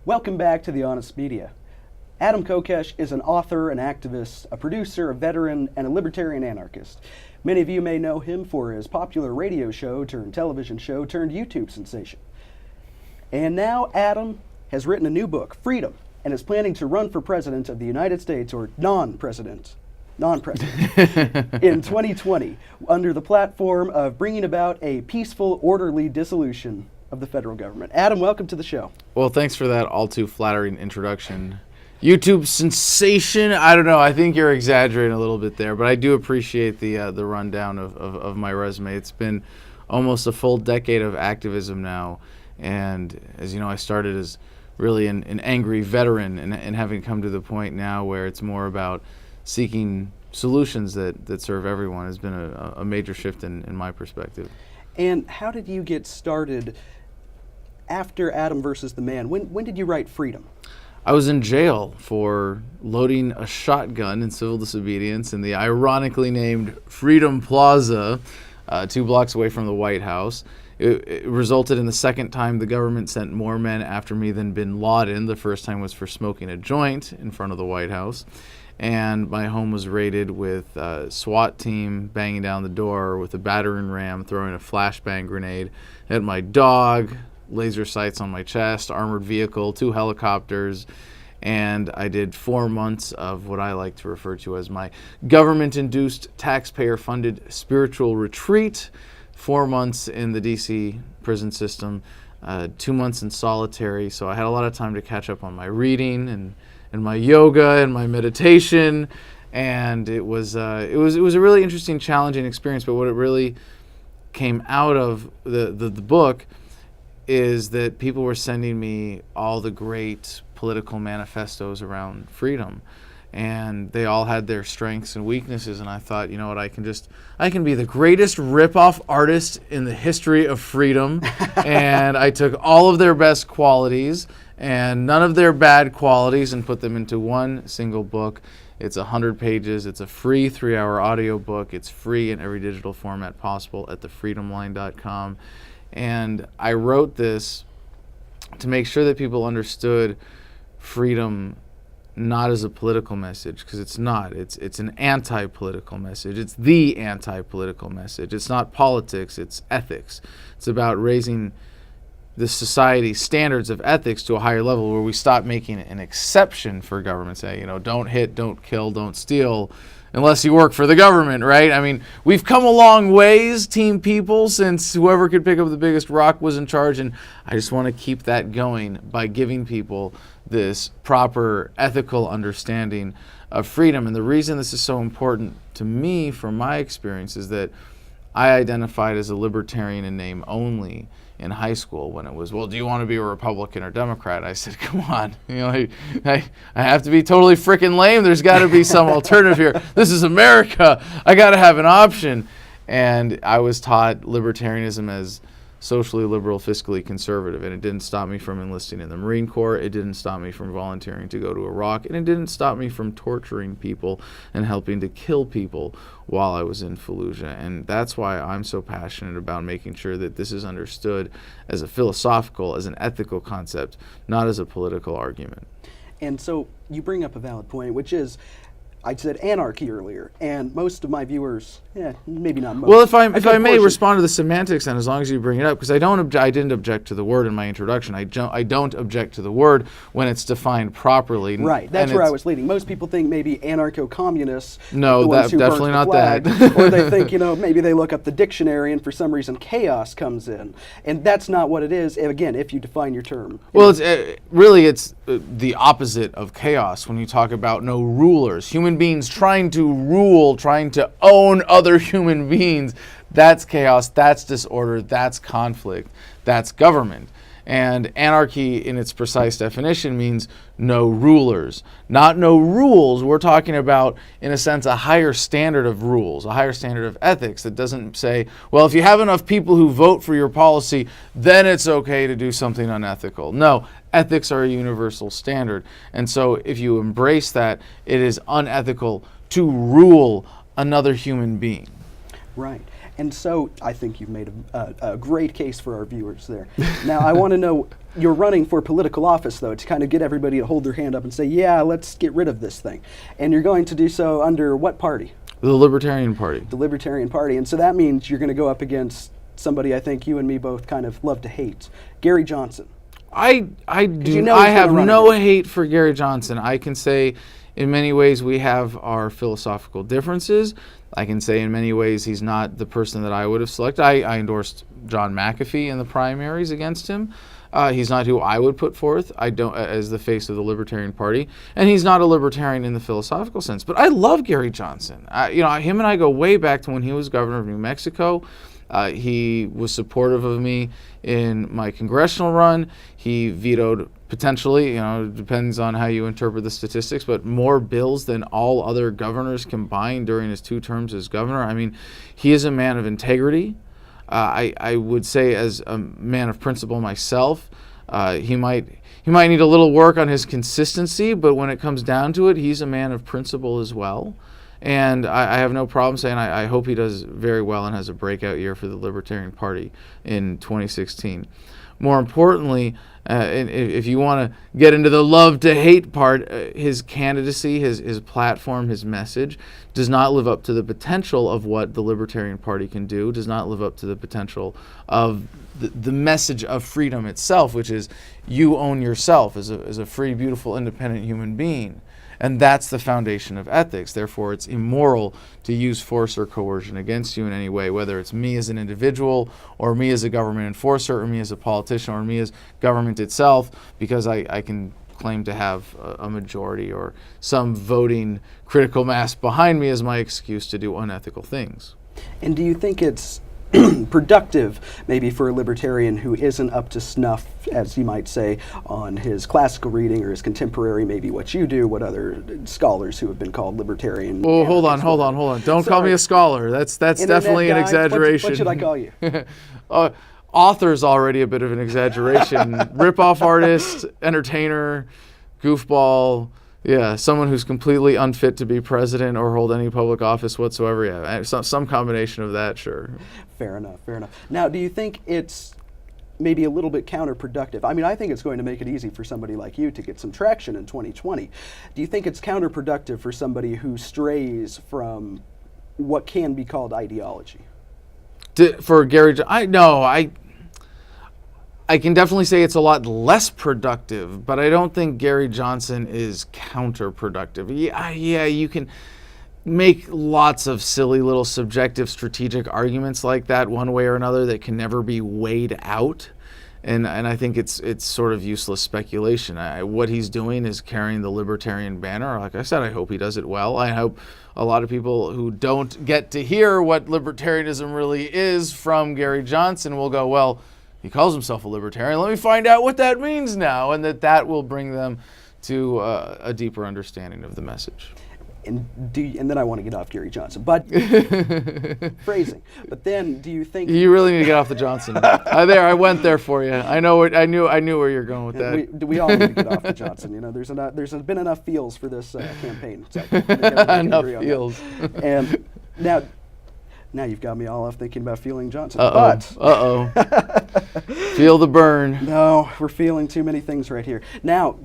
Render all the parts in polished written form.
Welcome back to The Honest Media. Adam Kokesh is an author, an activist, a producer, a veteran, and a libertarian anarchist. Many of you may know him for his popular radio show turned television show turned YouTube sensation. And now Adam has written a new book, Freedom, and is planning to run for president of the United States, or non-president, in 2020, under the platform of bringing about a peaceful, orderly dissolution of the federal government. Adam, welcome to the show. Well, thanks for that all too flattering introduction. YouTube sensation, I don't know, I think you're exaggerating a little bit there, but I do appreciate the rundown of my resume. It's been almost a full decade of activism now, and as you know, I started as really an angry veteran, and having come to the point now where it's more about seeking solutions that serve everyone has been a major shift in my perspective. And how did you get started after Adam versus the Man? When did you write Freedom? I was in jail for loading a shotgun in civil disobedience in the ironically named Freedom Plaza, 2 blocks away from the White House. It resulted in the second time the government sent more men after me than bin Laden. The first time was for smoking a joint in front of the White House. And my home was raided with a SWAT team banging down the door with a battering ram, throwing a flashbang grenade at my dog, laser sights on my chest, armored vehicle, 2 helicopters, and I did 4 months of what I like to refer to as my government-induced, taxpayer-funded spiritual retreat, 4 months in the D.C. prison system, 2 months in solitary, so I had a lot of time to catch up on my reading and my yoga and my meditation, and it was a really interesting, challenging experience. But what it really came out of the book is that people were sending me all the great political manifestos around freedom, and they all had their strengths and weaknesses, and I thought, you know what, I can be the greatest rip-off artist in the history of freedom. And I took all of their best qualities and none of their bad qualities and put them into one single book. It's 100 pages. It's a free 3-hour audio book. It's free in every digital format possible at thefreedomline.com. And I wrote this to make sure that people understood freedom not as a political message, because it's not. It's an anti-political message. It's the anti-political message. It's not politics, it's ethics. It's about raising the society's standards of ethics to a higher level where we stop making an exception for government, say, you know, don't hit, don't kill, don't steal, unless you work for the government, right? I mean, we've come a long ways, team people, since whoever could pick up the biggest rock was in charge, and I just want to keep that going by giving people this proper ethical understanding of freedom. And the reason this is so important to me, from my experience, is that I identified as a libertarian in name only in high school when it was, well, do you want to be a Republican or Democrat? I said, come on, you know, I have to be totally freaking lame. There's got to be some alternative here. This is America. I got to have an option. And I was taught libertarianism as socially liberal, fiscally conservative, and it didn't stop me from enlisting in the Marine Corps. It didn't stop me from volunteering to go to Iraq, and it didn't stop me from torturing people and helping to kill people while I was in Fallujah. And that's why I'm so passionate about making sure that this is understood as a philosophical, as an ethical concept, not as a political argument. And so you bring up a valid point, which is, I said anarchy earlier, and most of my viewers, maybe not most. Well, if I may respond to the semantics, then, as long as you bring it up, because I didn't object to the word in my introduction. I don't object to the word when it's defined properly. Right, that's where I was leading. Most people think maybe anarcho-communists. No, definitely not flag, that. Or they think, maybe they look up the dictionary and for some reason chaos comes in, and that's not what it is. Again, if you define your term. Well, it's the opposite of chaos when you talk about no rulers. Human beings trying to rule, trying to own other human beings. That's chaos, that's disorder, that's conflict, that's government. And anarchy, in its precise definition, means no rulers. Not no rules. We're talking about, in a sense, a higher standard of rules, a higher standard of ethics that doesn't say, well, if you have enough people who vote for your policy, then it's okay to do something unethical. No, ethics are a universal standard. And so if you embrace that, it is unethical to rule another human being. Right. And so I think you've made a great case for our viewers there. Now, I want to know, you're running for political office, though, to kind of get everybody to hold their hand up and say, yeah, let's get rid of this thing. And you're going to do so under what party? The Libertarian Party. The Libertarian Party. And so that means you're going to go up against somebody I think you and me both kind of love to hate, Gary Johnson. I have no hate for Gary Johnson. I can say in many ways we have our philosophical differences. I can say in many ways he's not the person that I would have selected. I endorsed John McAfee in the primaries against him. He's not who I would put forth. I don't as the face of the Libertarian Party, and he's not a libertarian in the philosophical sense. But I love Gary Johnson. Him and I go way back to when he was governor of New Mexico. He was supportive of me in my congressional run. He vetoed potentially, it depends on how you interpret the statistics, but more bills than all other governors combined during his 2 terms as governor. I mean, he is a man of integrity. I would say as a man of principle myself, he might need a little work on his consistency, but when it comes down to it, he's a man of principle as well. And I have no problem saying I hope he does very well and has a breakout year for the Libertarian Party in 2016. More importantly, if you want to get into the love to hate part, his candidacy, his platform, his message does not live up to the potential of what the Libertarian Party can do, does not live up to the potential of the message of freedom itself, which is you own yourself as a free, beautiful, independent human being. And that's the foundation of ethics. Therefore, it's immoral to use force or coercion against you in any way, whether it's me as an individual or me as a government enforcer or me as a politician or me as government itself, because I can claim to have a majority or some voting critical mass behind me as my excuse to do unethical things. And do you think it's productive maybe for a libertarian who isn't up to snuff, as you might say, on his classical reading or his contemporary, maybe what you do, what other scholars who have been called libertarian? Oh, hold on. Don't call me a scholar. That's definitely an exaggeration. What should I call you? Author's already a bit of an exaggeration. Rip-off artist, entertainer, goofball. Yeah, someone who's completely unfit to be president or hold any public office whatsoever. Yeah, some combination of that, sure. Fair enough. Now, do you think it's maybe a little bit counterproductive? I mean, I think it's going to make it easy for somebody like you to get some traction in 2020. Do you think it's counterproductive for somebody who strays from what can be called ideology? For Gary, I can definitely say it's a lot less productive, but I don't think Gary Johnson is counterproductive. Yeah, you can make lots of silly little subjective strategic arguments like that one way or another that can never be weighed out. And I think it's sort of useless speculation. What he's doing is carrying the libertarian banner. Like I said, I hope he does it well. I hope a lot of people who don't get to hear what libertarianism really is from Gary Johnson will go, well, he calls himself a libertarian. Let me find out what that means now, and that will bring them to a deeper understanding of the message. And then I want to get off Gary Johnson, but phrasing. But then, do you think you really need to get off the Johnson? I went there for you. I knew where you're going with that. We all need to get off the Johnson. There's been enough feels for this campaign. So enough feels. And now you've got me all off thinking about feeling Johnson. Uh-oh. Feel the burn. No, we're feeling too many things right here. Now,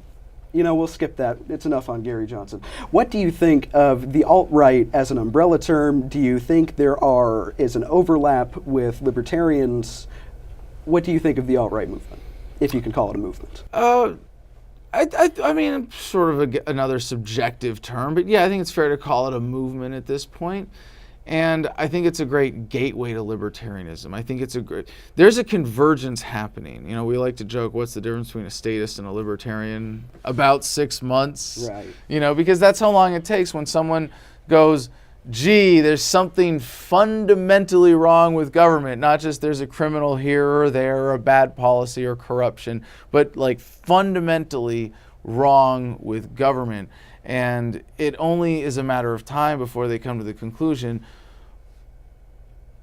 we'll skip that. It's enough on Gary Johnson. What do you think of the alt-right as an umbrella term? Do you think there is an overlap with libertarians? What do you think of the alt-right movement, if you can call it a movement? I mean, sort of another subjective term, but yeah, I think it's fair to call it a movement at this point. And I think it's a great gateway to libertarianism. I think there's a convergence happening. We like to joke, what's the difference between a statist and a libertarian? About 6 months. Right. Because that's how long it takes when someone goes, gee, there's something fundamentally wrong with government. Not just there's a criminal here or there or a bad policy or corruption, but like fundamentally wrong with government. And it only is a matter of time before they come to the conclusion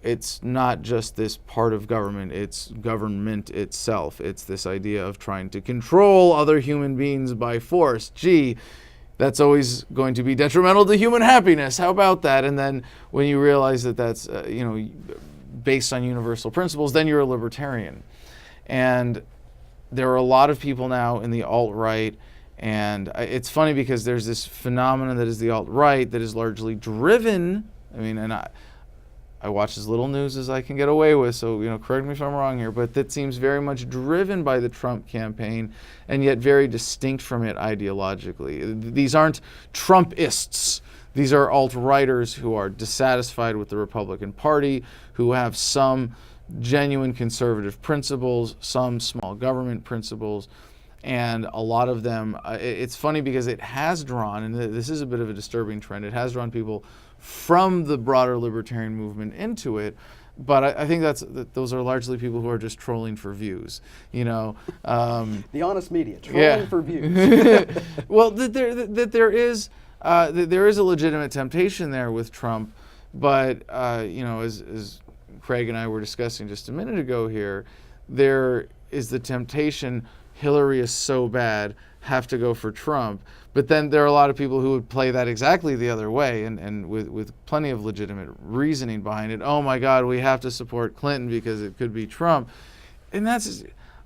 it's not just this part of government, it's government itself. It's this idea of trying to control other human beings by force. Gee, that's always going to be detrimental to human happiness. How about that? And then when you realize that that's, based on universal principles, then you're a libertarian. And there are a lot of people now in the alt-right, and it's funny because there's this phenomenon that is the alt-right that is largely driven, and I watch as little news as I can get away with, so correct me if I'm wrong here, but that seems very much driven by the Trump campaign and yet very distinct from it ideologically. These aren't Trumpists. These are alt-righters who are dissatisfied with the Republican Party, who have some genuine conservative principles, some small government principles, and a lot of them, it's funny because it has drawn, and this is a bit of a disturbing trend, it has drawn people from the broader libertarian movement into it, but I think those are largely people who are just trolling for views, The honest media, trolling for views. Well, there is a legitimate temptation there with Trump, but as Craig and I were discussing just a minute ago here, there is the temptation, Hillary is so bad, have to go for Trump. But then there are a lot of people who would play that exactly the other way and with plenty of legitimate reasoning behind it. Oh my God, we have to support Clinton because it could be Trump. And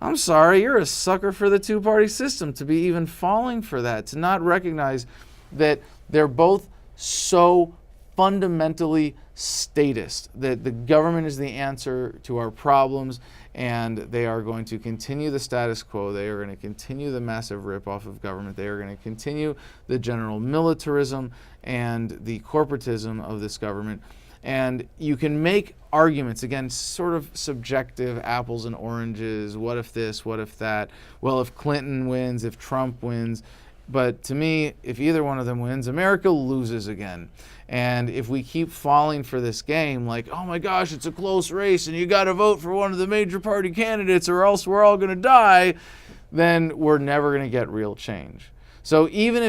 I'm sorry, you're a sucker for the two-party system to be even falling for that, to not recognize that they're both so fundamentally statist, that the government is the answer to our problems, and they are going to continue the status quo. They are going to continue the massive ripoff of government. They are going to continue the general militarism and the corporatism of this government. And you can make arguments, again, sort of subjective, apples and oranges, what if this, what if that, well, if Clinton wins, if Trump wins. But to me, if either one of them wins, America loses again. And if we keep falling for this game, like, oh my gosh, it's a close race and you got to vote for one of the major party candidates or else we're all going to die, then we're never going to get real change. So even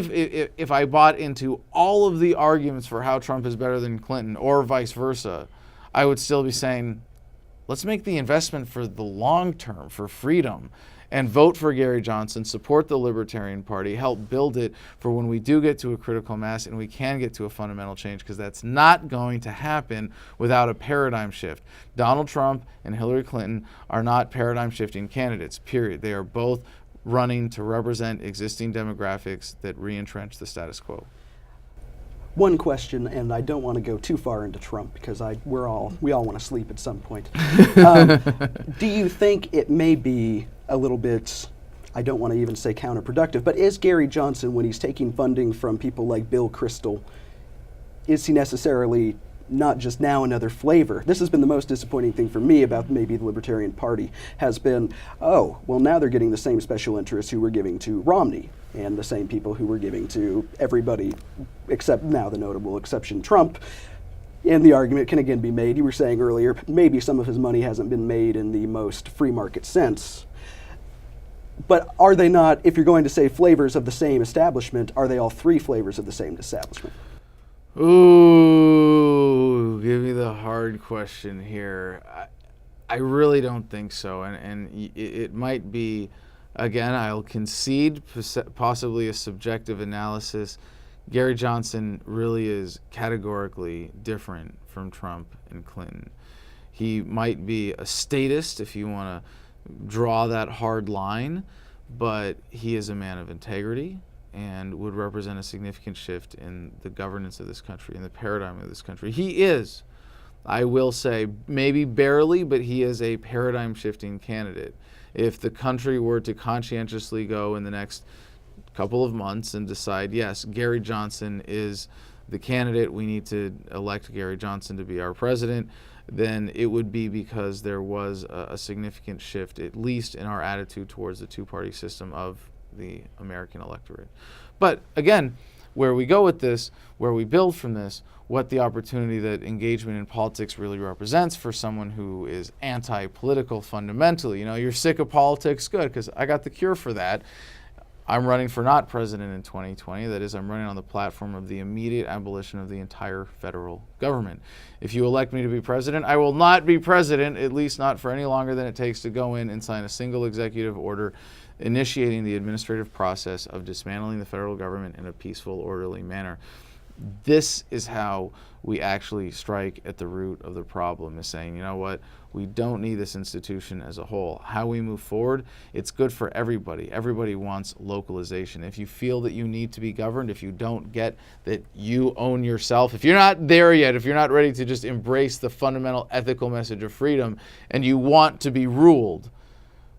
if I bought into all of the arguments for how Trump is better than Clinton or vice versa, I would still be saying, let's make the investment for the long term, for freedom, and vote for Gary Johnson, support the Libertarian Party, help build it for when we do get to a critical mass and we can get to a fundamental change, because that's not going to happen without a paradigm shift. Donald Trump and Hillary Clinton are not paradigm shifting candidates, period. They are both running to represent existing demographics that re-entrench the status quo. One question, and I don't want to go too far into Trump because we all want to sleep at some point. Do you think it may be a little bit, I don't want to even say counterproductive, but is Gary Johnson, when he's taking funding from people like Bill Kristol, is he necessarily not just now another flavor? This has been the most disappointing thing for me about maybe the Libertarian Party, has been, oh, well, now they're getting the same special interests who were giving to Romney and the same people who were giving to everybody except now the notable exception, Trump. And the argument can again be made, you were saying earlier, maybe some of his money hasn't been made in the most free market sense. But are they not, if you're going to say flavors of the same establishment, are they all three flavors of the same establishment? Ooh, give me the hard question here. I really don't think so. And it might be, again, I'll concede possibly a subjective analysis. Gary Johnson really is categorically different from Trump and Clinton. He might be a statist if you want to draw that hard line, but he is a man of integrity and would represent a significant shift in the governance of this country, in the paradigm of this country. He is, I will say, maybe barely, but he is a paradigm shifting candidate. If the country were to conscientiously go in the next couple of months and decide, yes, Gary Johnson is the candidate, we need to elect Gary Johnson to be our president, then it would be because there was a significant shift, at least in our attitude towards the two-party system of the American electorate. But again, where we go with this, where we build from this, what the opportunity that engagement in politics really represents for someone who is anti-political fundamentally. You're sick of politics, good, because I got the cure for that. I'm running for not president in 2020. That is, I'm running on the platform of the immediate abolition of the entire federal government. If you elect me to be president, I will not be president, at least not for any longer than it takes to go in and sign a single executive order initiating the administrative process of dismantling the federal government in a peaceful, orderly manner. This is how we actually strike at the root of the problem, is saying, you know what, we don't need this institution as a whole. How we move forward, it's good for everybody. Everybody wants localization. If you feel that you need to be governed, if you don't get that you own yourself, if you're not there yet, if you're not ready to just embrace the fundamental ethical message of freedom and you want to be ruled,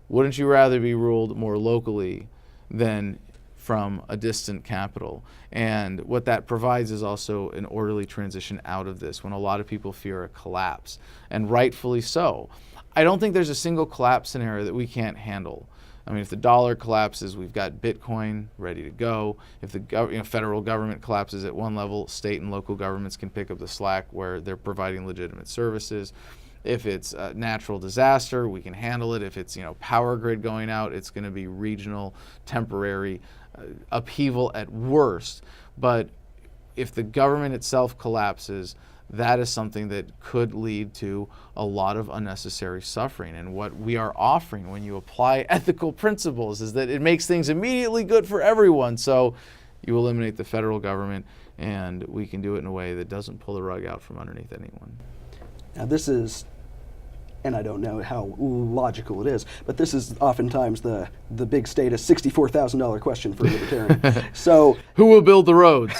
wouldn't you rather be ruled more locally than from a distant capital? And what that provides is also an orderly transition out of this when a lot of people fear a collapse, and rightfully so. I don't think there's a single collapse scenario that we can't handle. I mean, if the dollar collapses, we've got Bitcoin ready to go. If the federal government collapses at one level, state and local governments can pick up the slack where they're providing legitimate services. If it's a natural disaster, we can handle it. If it's power grid going out, it's going to be regional, temporary upheaval at worst. But if the government itself collapses, that is something that could lead to a lot of unnecessary suffering. And what we are offering when you apply ethical principles is that it makes things immediately good for everyone. So you eliminate the federal government, and we can do it in a way that doesn't pull the rug out from underneath anyone. Now this is, and I don't know how logical it is, but this is oftentimes the big status $64,000 question for a libertarian. So who will build the roads?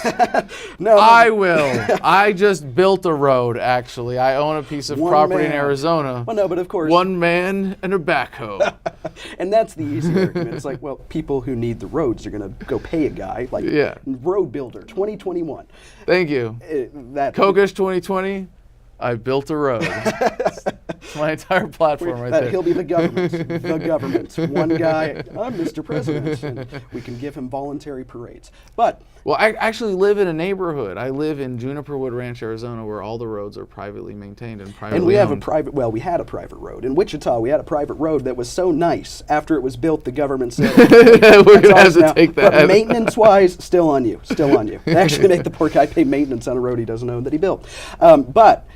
No, I will. I just built a road, actually. I own a piece of property in Arizona. Well, no, but of course. One man and a backhoe. And that's the easy argument. It's like, well, people who need the roads are going to go pay a guy, like Road Builder 2021. Thank you. Kokesh 2020. I built a road. It's my entire platform right there. He'll be the government. The government. One guy, I'm Mr. President. And we can give him voluntary parades. But well, I actually live in a neighborhood. I live in Juniper Wood Ranch, Arizona, where all the roads are privately maintained and privately owned. And we have we had a private road. In Wichita, we had a private road that was so nice. After it was built, the government said, we're going to have to take that. But maintenance-wise, still on you. Still on you. They actually make the poor guy pay maintenance on a road he doesn't own that he built. But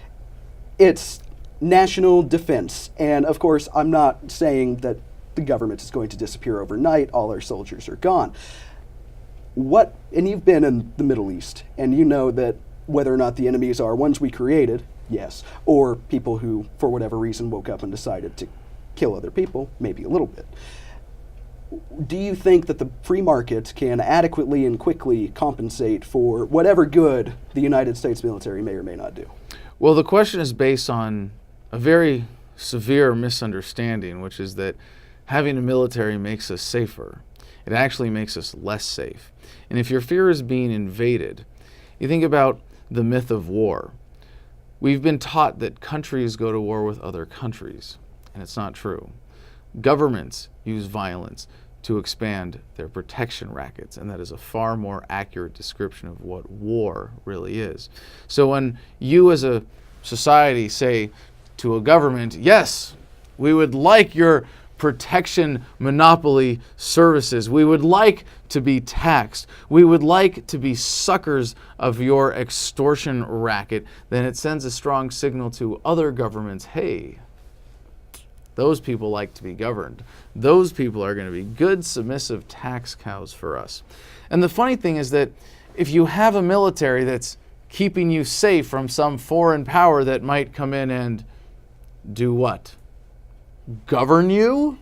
it's national defense. And of course, I'm not saying that the government is going to disappear overnight. All our soldiers are gone. And you've been in the Middle East, and you know that whether or not the enemies are ones we created, yes, or people who, for whatever reason, woke up and decided to kill other people, maybe a little bit. Do you think that the free market can adequately and quickly compensate for whatever good the United States military may or may not do? Well, the question is based on a very severe misunderstanding, which is that having a military makes us safer. It actually makes us less safe. And if your fear is being invaded, you think about the myth of war. We've been taught that countries go to war with other countries, and it's not true. Governments use violence to expand their protection rackets, and that is a far more accurate description of what war really is. So when you as a society say to a government, yes, we would like your protection monopoly services, we would like to be taxed, we would like to be suckers of your extortion racket, then it sends a strong signal to other governments, hey, those people like to be governed. Those people are going to be good, submissive tax cows for us. And the funny thing is that if you have a military that's keeping you safe from some foreign power that might come in and do what? Govern you?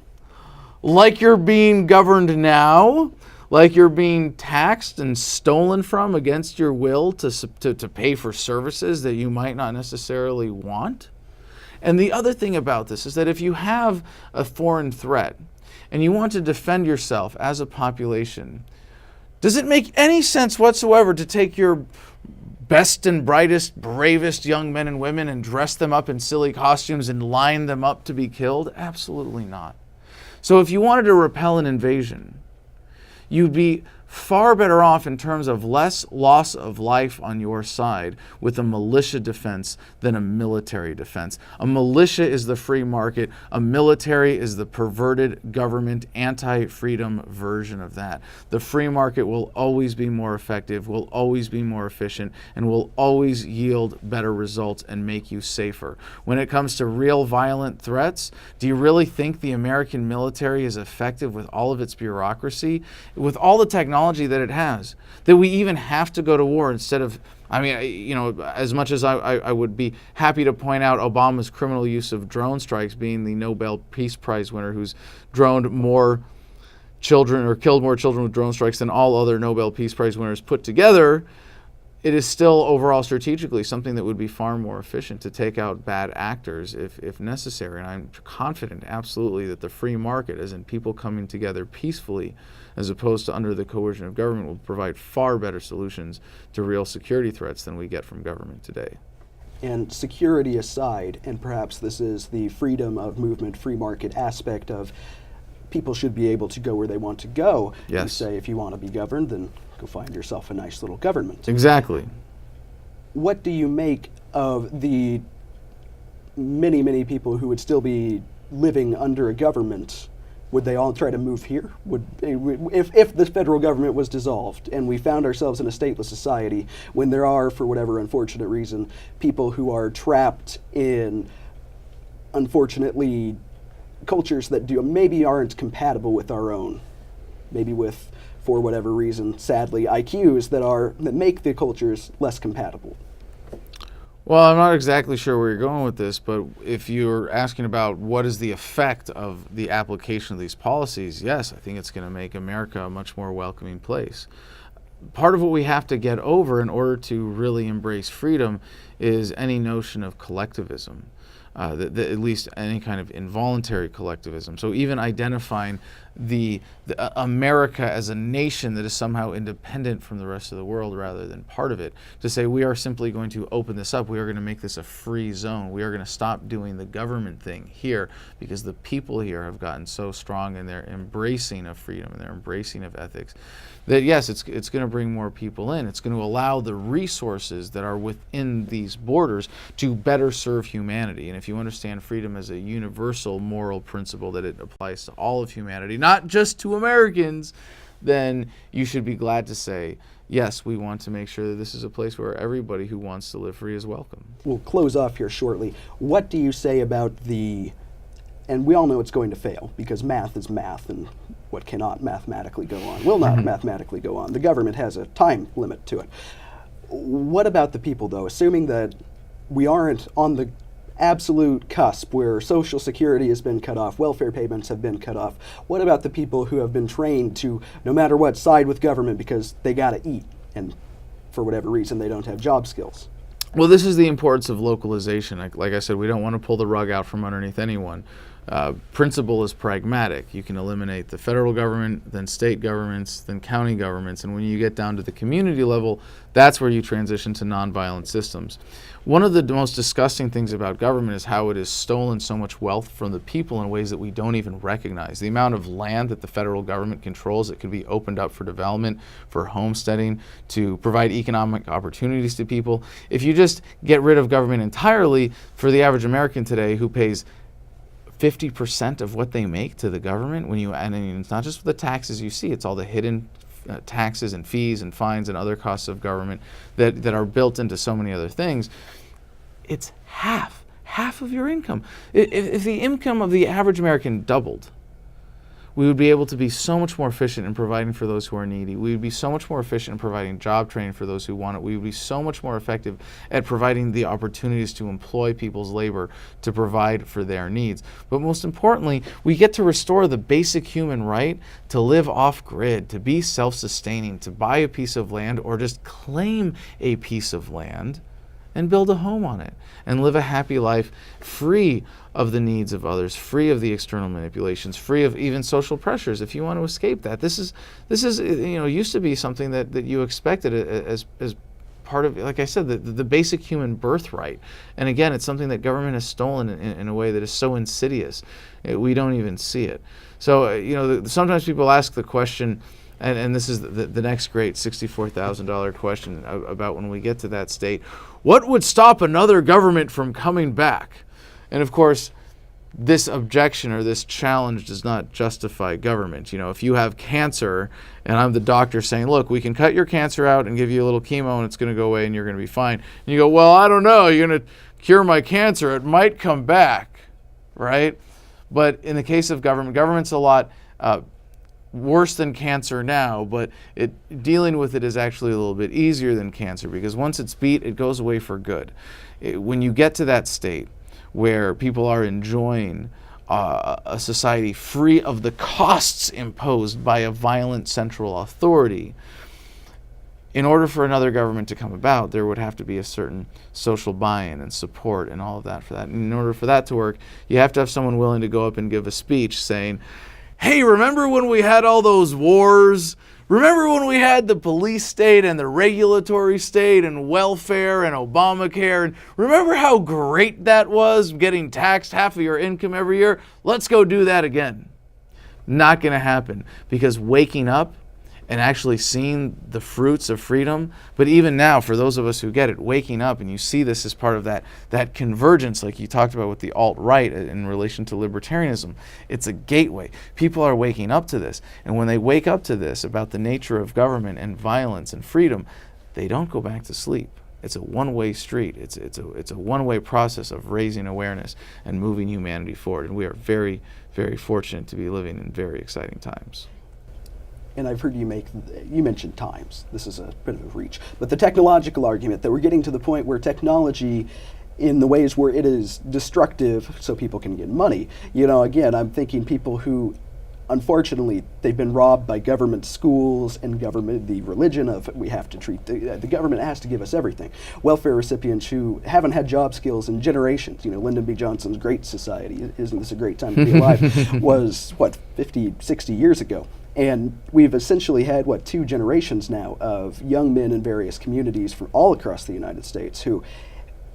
Like you're being governed now? Like you're being taxed and stolen from against your will to pay for services that you might not necessarily want? And the other thing about this is that if you have a foreign threat and you want to defend yourself as a population, does it make any sense whatsoever to take your best and brightest, bravest young men and women and dress them up in silly costumes and line them up to be killed? Absolutely not. So if you wanted to repel an invasion, you'd be far better off in terms of less loss of life on your side with a militia defense than a military defense. A militia is the free market. A military is the perverted government, anti-freedom version of that. The free market will always be more effective, will always be more efficient, and will always yield better results and make you safer. When it comes to real violent threats, do you really think the American military is effective with all of its bureaucracy? With all the technology technology that it has, that we even have to go to war instead of, as much as I would be happy to point out Obama's criminal use of drone strikes, being the Nobel Peace Prize winner who's droned more children or killed more children with drone strikes than all other Nobel Peace Prize winners put together, it is still overall strategically something that would be far more efficient to take out bad actors if necessary. And I'm confident, absolutely, that the free market, as in people coming together peacefully, as opposed to under the coercion of government, will provide far better solutions to real security threats than we get from government today. And security aside, and perhaps this is the freedom of movement, free market aspect of people should be able to go where they want to go. Yes. You say if you want to be governed, then go find yourself a nice little government. Exactly. What do you make of the many, many people who would still be living under a government? Would they all try to move here? If the federal government was dissolved and we found ourselves in a stateless society, when there are, for whatever unfortunate reason, people who are trapped in, unfortunately, cultures that maybe aren't compatible with our own, maybe with, for whatever reason, sadly, IQs that make the cultures less compatible. Well, I'm not exactly sure where you're going with this, but if you're asking about what is the effect of the application of these policies, yes, I think it's going to make America a much more welcoming place. Part of what we have to get over in order to really embrace freedom is any notion of collectivism. At least any kind of involuntary collectivism. So even identifying the America as a nation that is somehow independent from the rest of the world rather than part of it, to say we are simply going to open this up, we are going to make this a free zone, we are going to stop doing the government thing here because the people here have gotten so strong in their embracing of freedom and their embracing of ethics that yes, it's going to bring more people in. It's going to allow the resources that are within these borders to better serve humanity. And if you understand freedom as a universal moral principle that it applies to all of humanity, not just to Americans, then you should be glad to say, yes, we want to make sure that this is a place where everybody who wants to live free is welcome. We'll close off here shortly. What do you say about and we all know it's going to fail because math is math, and what cannot mathematically go on will not mathematically go on. The government has a time limit to it. What about the people, though? Assuming that we aren't on the absolute cusp where Social Security has been cut off, welfare payments have been cut off, what about the people who have been trained to, no matter what, side with government because they got to eat, and for whatever reason they don't have job skills? Well, this is the importance of localization. Like I said, we don't want to pull the rug out from underneath anyone. Principle is pragmatic. You can eliminate the federal government, then state governments, then county governments, and when you get down to the community level, that's where you transition to nonviolent systems. One of the most disgusting things about government is how it has stolen so much wealth from the people in ways that we don't even recognize. The amount of land that the federal government controls that can be opened up for development, for homesteading, to provide economic opportunities to people. If you just get rid of government entirely, for the average American today who pays 50% of what they make to the government, and it's not just the taxes you see, it's all the hidden taxes and fees and fines and other costs of government that are built into so many other things. It's half of your income. If the income of the average American doubled, we would be able to be so much more efficient in providing for those who are needy. We would be so much more efficient in providing job training for those who want it. We would be so much more effective at providing the opportunities to employ people's labor to provide for their needs. But most importantly, we get to restore the basic human right to live off-grid, to be self-sustaining, to buy a piece of land or just claim a piece of land and build a home on it and live a happy life free of the needs of others, free of the external manipulations, free of even social pressures if you want to escape that. This is used to be something that you expected as part of, like I said, the basic human birthright. And again, it's something that government has stolen in a way that is so insidious. We don't even see it. So, sometimes people ask the question, and this is the next great $64,000 question about when we get to that state, what would stop another government from coming back? And of course, this objection or this challenge does not justify government. If you have cancer and I'm the doctor saying, look, we can cut your cancer out and give you a little chemo and it's going to go away and you're going to be fine. And you go, well, I don't know. You're going to cure my cancer. It might come back, right? But in the case of government's a lot worse than cancer now, but dealing with it is actually a little bit easier than cancer, because once it's beat, it goes away for good. When you get to that state where people are enjoying a society free of the costs imposed by a violent central authority, in order for another government to come about, there would have to be a certain social buy-in and support and all of that for that. And in order for that to work, you have to have someone willing to go up and give a speech saying, hey, remember when we had all those wars? Remember when we had the police state and the regulatory state and welfare and Obamacare? And remember how great that was, getting taxed half of your income every year? Let's go do that again. Not going to happen, because waking up and actually seeing the fruits of freedom, but even now, for those of us who get it, waking up and you see this as part of that convergence, like you talked about with the alt-right in relation to libertarianism, it's a gateway. People are waking up to this, and when they wake up to this about the nature of government and violence and freedom, they don't go back to sleep. It's a one-way street. It's a one-way process of raising awareness and moving humanity forward, and we are very, very fortunate to be living in very exciting times. And I've heard you mentioned times. This is a bit of a reach. But the technological argument that we're getting to the point where technology, in the ways where it is destructive so people can get money, again, I'm thinking people who, unfortunately, they've been robbed by government schools and the religion of we have to treat, the government has to give us everything. Welfare recipients who haven't had job skills in generations. Lyndon B. Johnson's Great Society, isn't this a great time to be alive, was, 50, 60 years ago. And we've essentially had, 2 generations now of young men in various communities from all across the United States who,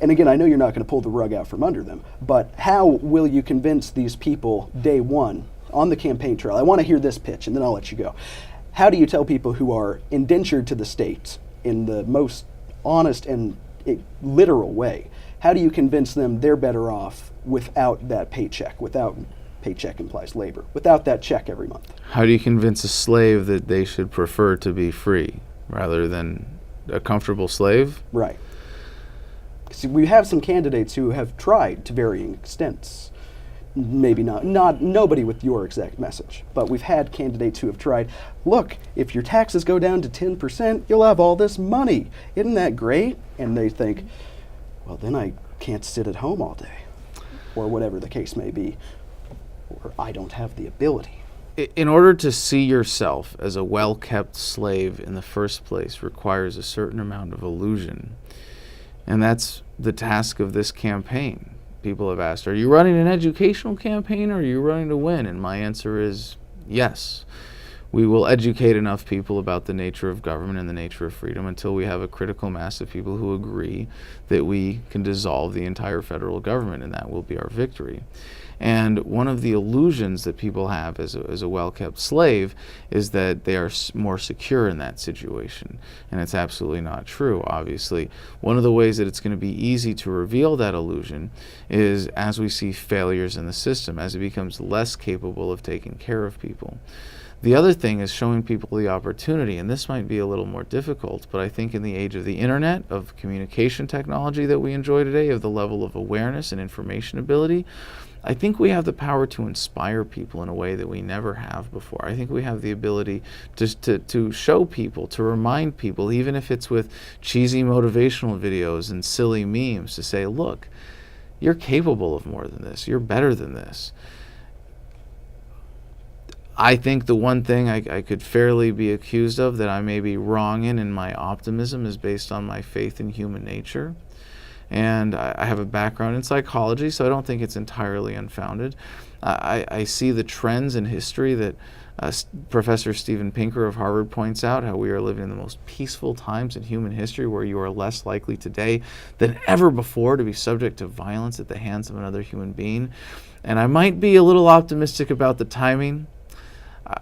and again, I know you're not going to pull the rug out from under them, but how will you convince these people day one on the campaign trail? I want to hear this pitch, and then I'll let you go. How do you tell people who are indentured to the state in the most honest and literal way, how do you convince them they're better off without that paycheck, paycheck implies labor, without that check every month? How do you convince a slave that they should prefer to be free rather than a comfortable slave? Right. See, we have some candidates who have tried to varying extents. Maybe not nobody with your exact message, but we've had candidates who have tried, look, if your taxes go down to 10%, you'll have all this money. Isn't that great? And they think, well, then I can't sit at home all day, or whatever the case may be. Or I don't have the ability. In order to see yourself as a well-kept slave in the first place requires a certain amount of illusion. And that's the task of this campaign. People have asked, are you running an educational campaign or are you running to win? And my answer is yes. We will educate enough people about the nature of government and the nature of freedom until we have a critical mass of people who agree that we can dissolve the entire federal government, and that will be our victory. And one of the illusions that people have as a well-kept slave is that they are more secure in that situation. And it's absolutely not true, obviously. One of the ways that it's going to be easy to reveal that illusion is as we see failures in the system, as it becomes less capable of taking care of people. The other thing is showing people the opportunity, and this might be a little more difficult, but I think in the age of the internet, of communication technology that we enjoy today, of the level of awareness and information ability, I think we have the power to inspire people in a way that we never have before. I think we have the ability to show people, to remind people, even if it's with cheesy motivational videos and silly memes, to say, look, you're capable of more than this. You're better than this. I think the one thing I could fairly be accused of that I may be wrong in my optimism is based on my faith in human nature. And I have a background in psychology, so I don't think it's entirely unfounded. I see the trends in history that Professor Steven Pinker of Harvard points out, how we are living in the most peaceful times in human history, where you are less likely today than ever before to be subject to violence at the hands of another human being. And I might be a little optimistic about the timing.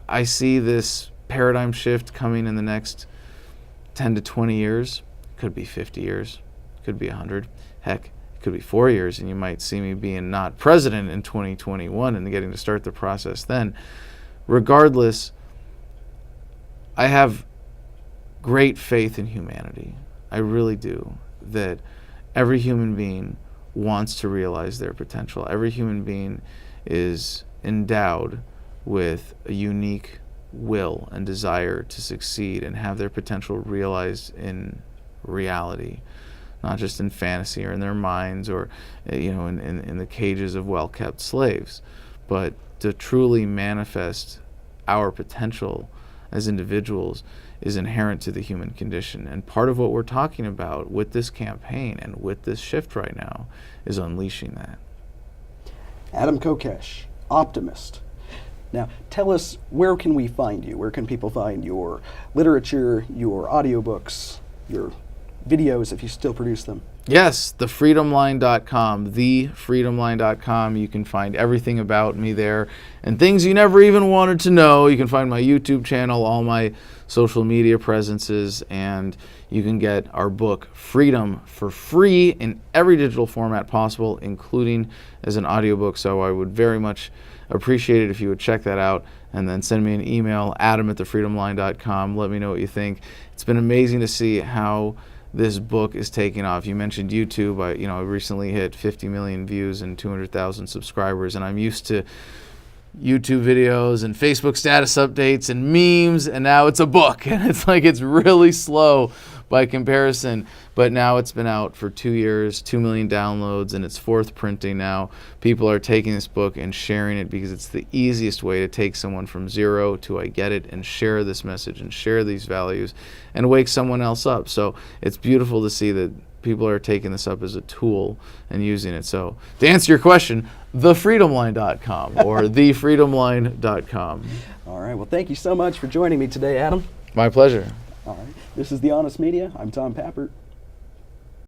I see this paradigm shift coming in the next 10 to 20 years. Could be 50 years. Could be 100. Heck, it could be 4 years, and you might see me being not president in 2021 and getting to start the process then. Regardless, I have great faith in humanity. I really do. That every human being wants to realize their potential. Every human being is endowed with a unique will and desire to succeed and have their potential realized in reality, not just in fantasy or in their minds or in the cages of well-kept slaves, but to truly manifest our potential as individuals is inherent to the human condition. And part of what we're talking about with this campaign and with this shift right now is unleashing that. Adam Kokesh, Optimist. Now, tell us, where can we find you? Where can people find your literature, your audiobooks, your videos, if you still produce them? Yes, thefreedomline.com, thefreedomline.com. You can find everything about me there and things you never even wanted to know. You can find my YouTube channel, all my social media presences, and you can get our book, Freedom, for free in every digital format possible, including as an audiobook. So I would very much appreciate it if you would check that out and then send me an email, adam@thefreedomline.com. Let me know what you think. It's been amazing to see how this book is taking off. You mentioned YouTube. I recently hit 50 million views and 200,000 subscribers, and I'm used to YouTube videos and Facebook status updates and memes, and now it's a book, and it's really slow by comparison. But now it's been out for 2 years, 2 million downloads, and it's fourth printing now. People are taking this book and sharing it because it's the easiest way to take someone from zero to I get it and share this message and share these values and wake someone else up. So it's beautiful to see that people are taking this up as a tool and using it. So to answer your question, thefreedomline.com or thefreedomline.com. All right. Well, thank you so much for joining me today, Adam. My pleasure. All right. This is The Honest Media. I'm Tom Pappert.